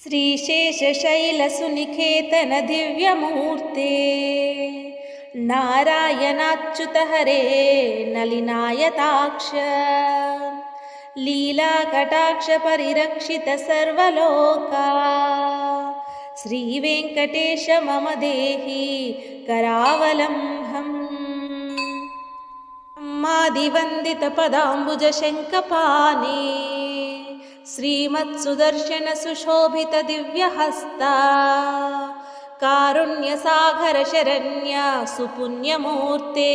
श्रीशेषशैलसुनिकेतन दिव्यमूर्ते नारायणाच्युत हरे नलिनायताक्ष लीलाकटाक्ष परिरक्षित सर्वलोका श्रीवेङ्कटेश मम देहि करावलम्बम्। मादिवन्दित पदाम्बुज शङ्खपाणि श्रीमत्सुदर्शन सुशोभित दिव्यहस्ता कारुण्यसागर शरण्य सुपुण्यमूर्ते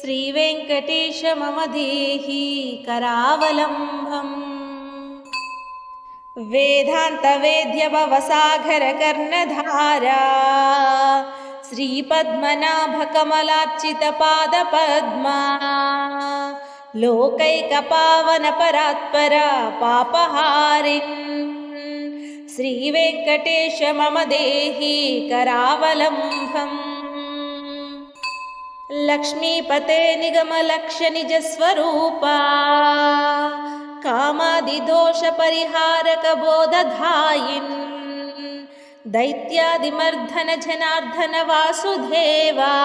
श्रीवेङ्कटेश मम देहि करावलम्बम्। वेदान्त वेद्य भवसागर कर्णधारा श्रीपद्मनाभ कमलार्चित पादपद्मा लोकैकपावन परात्पर पापहारिन् श्रीवेङ्कटेश मम देहि करावलम्बम्। लक्ष्मीपते निगमलक्ष्य निजस्वरूपा कामादिदोष परिहारक बोधधायिन् दैत्यादिमर्दन जनार्दन वासुदेवा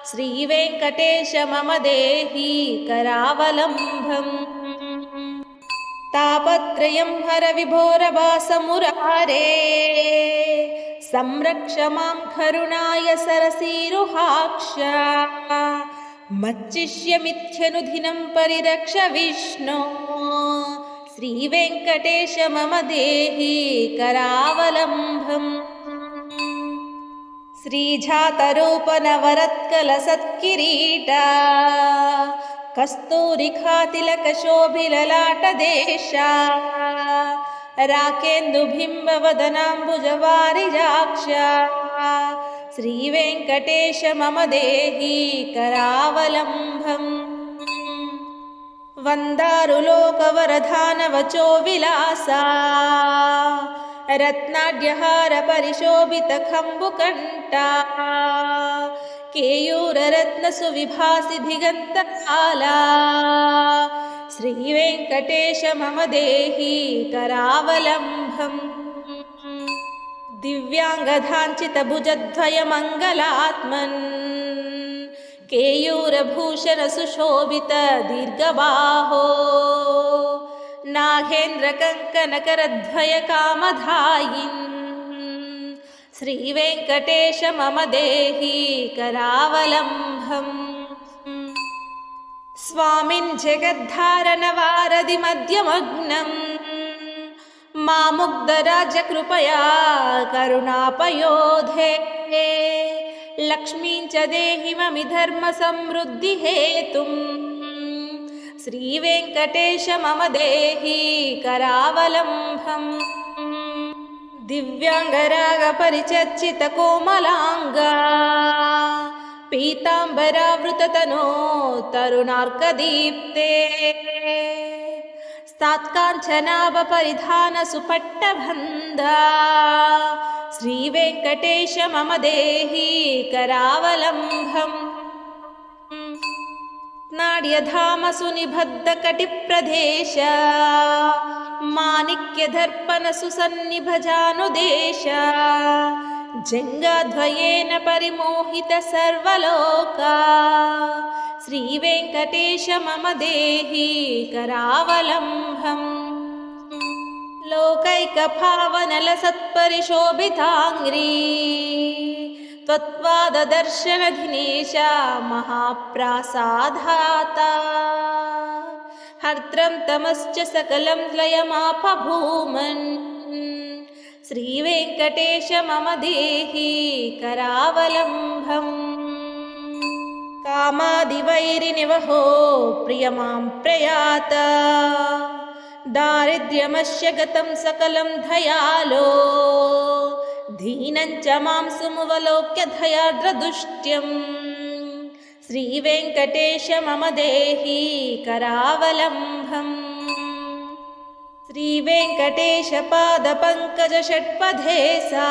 श्रीवेङ्कटेश मम देहि करावलम्बम्। तापत्रयं हर विभोरभासमुरारे संरक्ष मां करुणाय सरसीरुहाक्ष मच्चिष्यमिथ्यनुदिनं परिरक्ष विष्णो श्रीवेङ्कटेश मम देहि करावलम्बम्। श्रीजातरूपनवरत्कलसत्किरीटा कस्तूरिखातिलकशोभिललाटदेशा राकेन्दुबिम्बवदनाम्बुजवारिजाक्ष श्रीवेङ्कटेश मम देहि करावलम्बम्। वन्दारुलोकवरधानवचो विलासा रत्नाढ्यहार परिशोभित खम्बुकण्ठा केयूररत्न सुविभासि दिगन्तकाला श्रीवेङ्कटेश मम देहि करावलम्बम्। दिव्याङ्गधाञ्चित भुजद्वय मङ्गलात्मन् केयूरभूषण सुशोभित दीर्घबाहो नागेन्द्र कङ्कणकरद्वय कामधायिन् श्रीवेङ्कटेश मम देहि करावलम्बम्। स्वामिन् जगद्धारण वारधि मध्यमग्नम् मामुग्धराजकृपया करुणापयोधे लक्ष्मीं च देहि ममि धर्म समृद्धि हेतुम् श्रीवेङ्कटेश मम देहि करावलम्बम्। दिव्याङ्गराग परिचर्चित कोमलाङ्गा पीताम्बरावृततनो तरुणार्कदीप्ते सात्काञ्चनाभ परिधान सुपट्टबन्धा श्रीवेङ्कटेश मम देहि करावलम्बम्। नाड्यधाम सुनिबद्ध कटिप्रदेश माणिक्यदर्पण सुसन्निभजानुदेश जङ्गाद्वयेन परिमोहित सर्वलोका श्रीवेङ्कटेश मम देहि करावलम्बम्। लोकैकपावनलसत्परिशोभिताङ्घ्रि त्वत्पाददर्शनधिनेश महाप्रासादाता हर्त्रं तमश्च सकलं लयमापभूमन् श्रीवेङ्कटेश मम देहि करावलम्बम्। कामादिवैरिनिवहो प्रिय मां प्रयात दारिद्र्यमस्य गतं सकलं दयालो दीनं च मां सुमवलोक्य दयार्द्रदुष्ट्यम् श्रीवेङ्कटेश मम देहि करावलम्बम्। श्रीवेङ्कटेश पादपङ्कज षट्पदेसा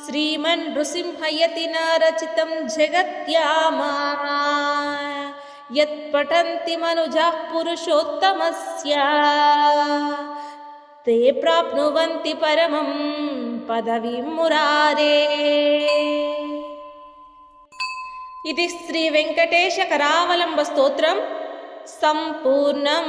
श्रीमन्नृसिंहयतिना रचितं जगत्यामा यत्पठन्ति मनुजाः पुरुषोत्तमस्य ते प्राप्नुवन्ति परमं पदवीं मुरारे। ఇది శ్రీ వెంకటేశ కరావలంబ స్తోత్రం సంపూర్ణం।